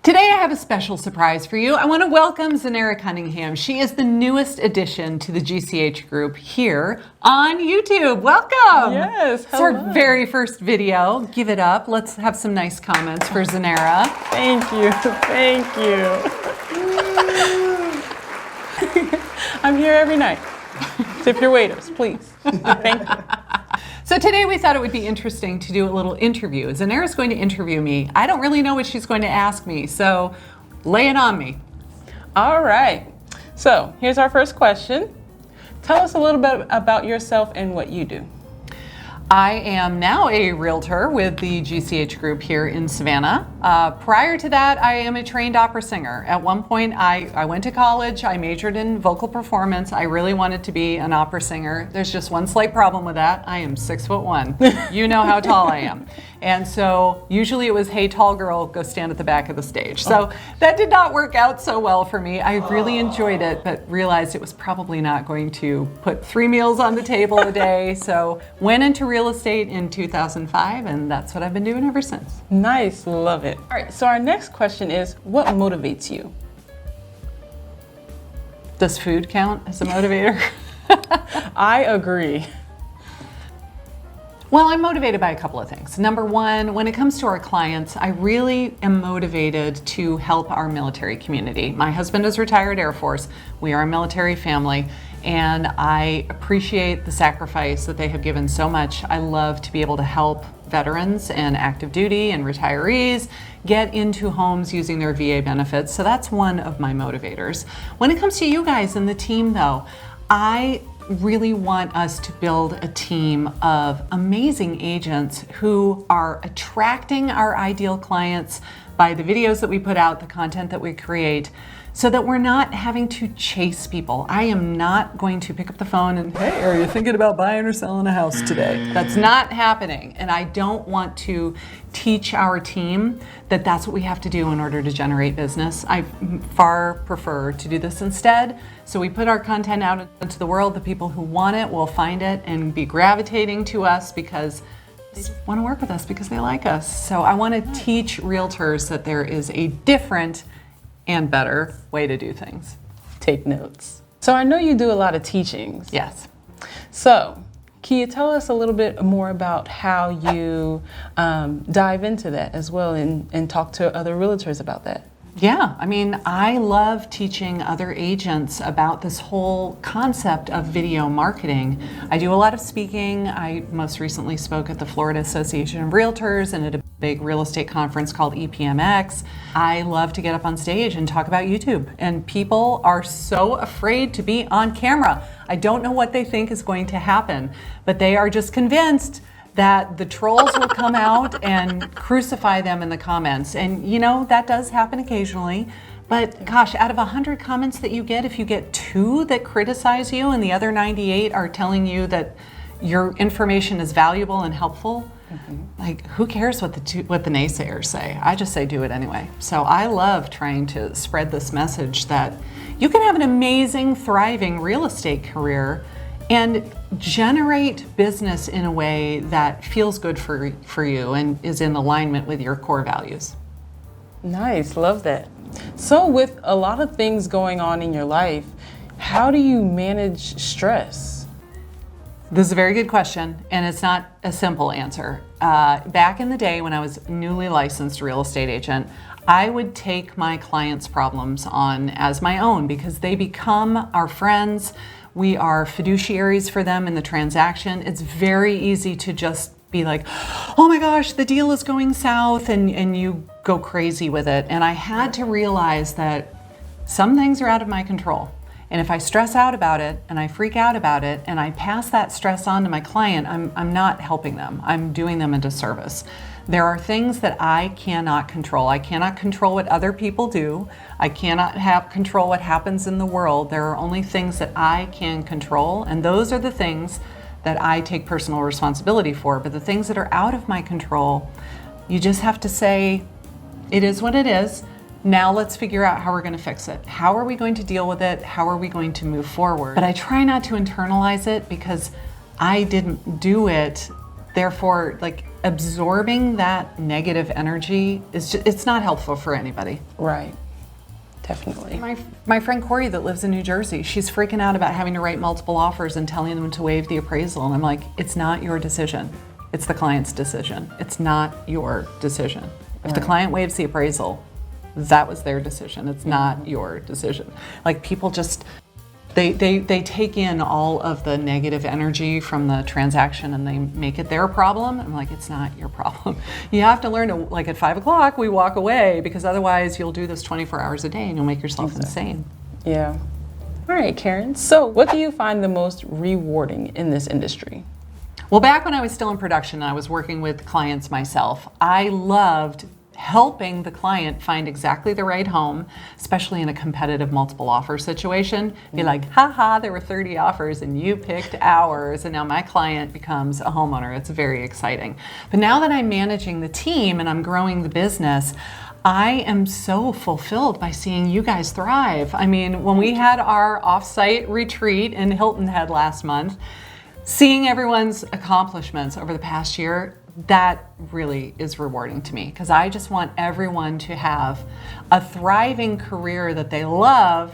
Today I have a special surprise for you. I want to welcome Zanera Cunningham. She is the newest addition to the GCH Group here on YouTube. Welcome! Yes, It's our very first video. Give it up. Let's have some nice comments for Zanera. Thank you, thank you. I'm here every night. Tip your waiters, please. Thank you. So today we thought it would be interesting to do a little interview. Zanera's going to interview me. I don't really know what she's going to ask me, so lay it on me. All right, so here's our first question. Tell us a little bit about yourself and what you do. I am now a realtor with the GCH Group here in Savannah. Prior to that, I am a trained opera singer. At one point, I went to college, I majored in vocal performance. I really wanted to be an opera singer. There's just one slight problem with that. I am 6'1". You know how tall I am. And so usually it was, hey, tall girl, go stand at the back of the stage. So that did not work out so well for me. I really enjoyed it, but realized it was probably not going to put 3 meals on the table a day. So went into real estate in 2005, and that's what I've been doing ever since. Nice, love it. All right, so our next question is, what motivates you? Does food count as a motivator? I agree. Well, I'm motivated by a couple of things. Number one, when it comes to our clients, I really am motivated to help our military community. My husband is retired Air Force. We are a military family, and I appreciate the sacrifice that they have given so much. I love to be able to help veterans and active duty and retirees get into homes using their VA benefits. So that's one of my motivators. When it comes to you guys and the team, though, I really want us to build a team of amazing agents who are attracting our ideal clients by the videos that we put out, the content that we create, so that we're not having to chase people. I am not going to pick up the phone and, hey, are you thinking about buying or selling a house today? That's not happening. And I don't want to teach our team that that's what we have to do in order to generate business. I far prefer to do this instead. So we put our content out into the world. The people who want it will find it and be gravitating to us because they want to work with us because they like us. So I want to teach realtors that there is a different and better way to do things. Take notes. So I know you do a lot of teachings. Yes. So can you tell us a little bit more about how you dive into that as well and talk to other realtors about that? Yeah, I mean, I love teaching other agents about this whole concept of video marketing. I do a lot of speaking. I most recently spoke at the Florida Association of Realtors and at a big real estate conference called EPMX. I love to get up on stage and talk about YouTube, and people are so afraid to be on camera. I don't know what they think is going to happen, but they are just convinced that the trolls will come out and crucify them in the comments. And you know, that does happen occasionally, but gosh, out of 100 comments that you get, if you get 2 that criticize you and the other 98 are telling you that your information is valuable and helpful, like who cares what the naysayers say? I just say do it anyway. So I love trying to spread this message that you can have an amazing, thriving real estate career and generate business in a way that feels good for you and is in alignment with your core values. Nice, love that. So with a lot of things going on in your life, how do you manage stress? This is a very good question, and it's not a simple answer. Back in the day when I was newly licensed real estate agent, I would take my clients' problems on as my own because they become our friends. We are fiduciaries for them in the transaction. It's very easy to just be like, oh my gosh, the deal is going south, and you go crazy with it. And I had to realize that some things are out of my control. And if I stress out about it and I freak out about it and I pass that stress on to my client, I'm not helping them. I'm doing them a disservice. There are things that I cannot control. I cannot control what other people do. I cannot control what happens in the world. There are only things that I can control, and those are the things that I take personal responsibility for. But the things that are out of my control, you just have to say, it is what it is. Now let's figure out how we're going to fix it. How are we going to deal with it? How are we going to move forward? But I try not to internalize it because I didn't do it. Therefore, like, absorbing that negative energy it's not helpful for anybody. Right. Definitely. My friend Corey that lives in New Jersey, she's freaking out about having to write multiple offers and telling them to waive the appraisal. And I'm like, it's not your decision. It's the client's decision. It's not your decision. If the client waives the appraisal, that was their decision. It's not your decision. Like people just, they take in all of the negative energy from the transaction and they make it their problem. I'm like, it's not your problem. You have to learn to, like at 5 o'clock, we walk away because otherwise you'll do this 24 hours a day and you'll make yourself insane. Yeah. All right, Karin. So what do you find the most rewarding in this industry? Well, back when I was still in production and I was working with clients myself, I loved helping the client find exactly the right home, especially in a competitive multiple offer situation. Be like, haha, there were 30 offers and you picked ours, and now my client becomes a homeowner. It's very exciting. But now that I'm managing the team and I'm growing the business, I am so fulfilled by seeing you guys thrive. I mean, when we had our off-site retreat in Hilton Head last month, seeing everyone's accomplishments over the past year, that really is rewarding to me because I just want everyone to have a thriving career that they love,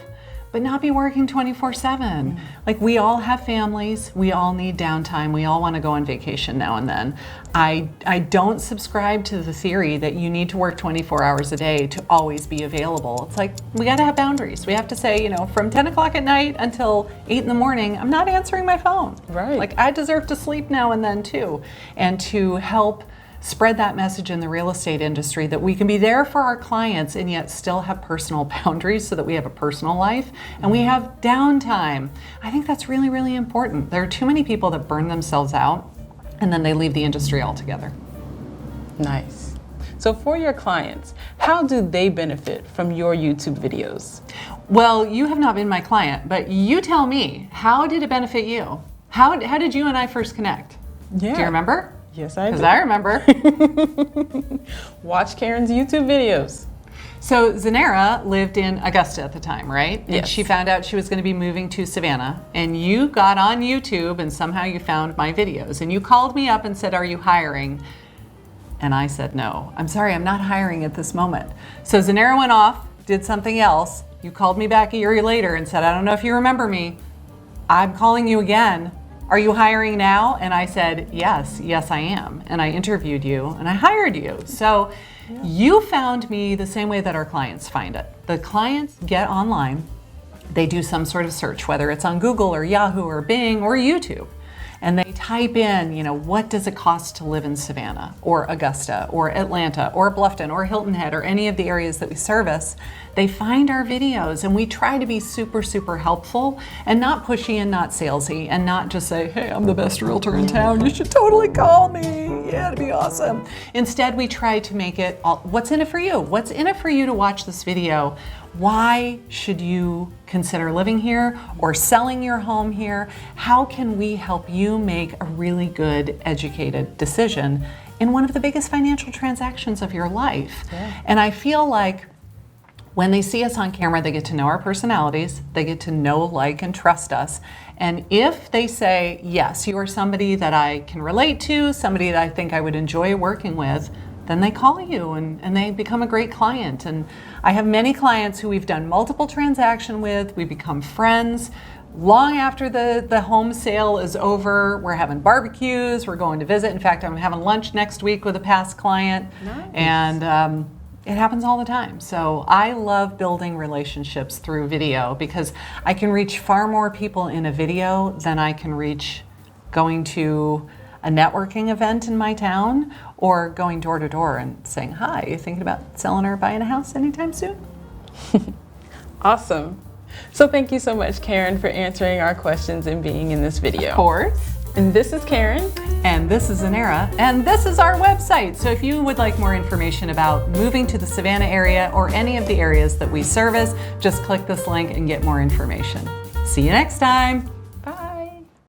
but not be working 24/7. Like we all have families, we all need downtime, we all want to go on vacation now and then. I don't subscribe to the theory that you need to work 24 hours a day to always be available. It's like we got to have boundaries. We have to say, from 10 o'clock at night until 8 in the morning, I'm not answering my phone. Right. Like I deserve to sleep now and then too. And to help spread that message in the real estate industry that we can be there for our clients and yet still have personal boundaries so that we have a personal life and we have downtime. I think that's really, really important. There are too many people that burn themselves out and then they leave the industry altogether. Nice. So for your clients, how do they benefit from your YouTube videos? Well, you have not been my client, but you tell me, how did it benefit you? How did you and I first connect? Yeah. Do you remember? Yes, I do. Because I remember. Watch Karin's YouTube videos. So Zanera lived in Augusta at the time, right? And Yes. she found out she was going to be moving to Savannah. And you got on YouTube and somehow you found my videos. And you called me up and said, are you hiring? And I said, no. I'm sorry, I'm not hiring at this moment. So Zanera went off, did something else. You called me back a year later and said, I don't know if you remember me. I'm calling you again. Are you hiring now? And I said, yes, I am. And I interviewed you and I hired you. So you found me the same way that our clients find it. The clients get online, they do some sort of search, whether it's on Google or Yahoo or Bing or YouTube. And they type in, what does it cost to live in Savannah or Augusta or Atlanta or Bluffton or Hilton Head or any of the areas that we service. They find our videos and we try to be super, super helpful and not pushy and not salesy and not just say, hey, I'm the best realtor in town. You should totally call me. Yeah, it'd be awesome. Instead, we try to make it what's in it for you? What's in it for you to watch this video? Why should you consider living here or selling your home here? How can we help you make a really good, educated decision in one of the biggest financial transactions of your life? Yeah. And I feel like when they see us on camera, they get to know our personalities, they get to know, like, and trust us. And if they say, yes, you are somebody that I can relate to, somebody that I think I would enjoy working with, then they call you and they become a great client. And I have many clients who we've done multiple transactions with, we become friends. Long after the home sale is over, we're having barbecues, we're going to visit. In fact, I'm having lunch next week with a past client. Nice. And it happens all the time. So I love building relationships through video because I can reach far more people in a video than I can reach going to a networking event in my town or going door to door and saying, hi, you thinking about selling or buying a house anytime soon? Awesome. So thank you so much, Karin, for answering our questions and being in this video. Of course. And this is Karin. And this is Zanera. And this is our website. So if you would like more information about moving to the Savannah area or any of the areas that we service, just click this link and get more information. See you next time.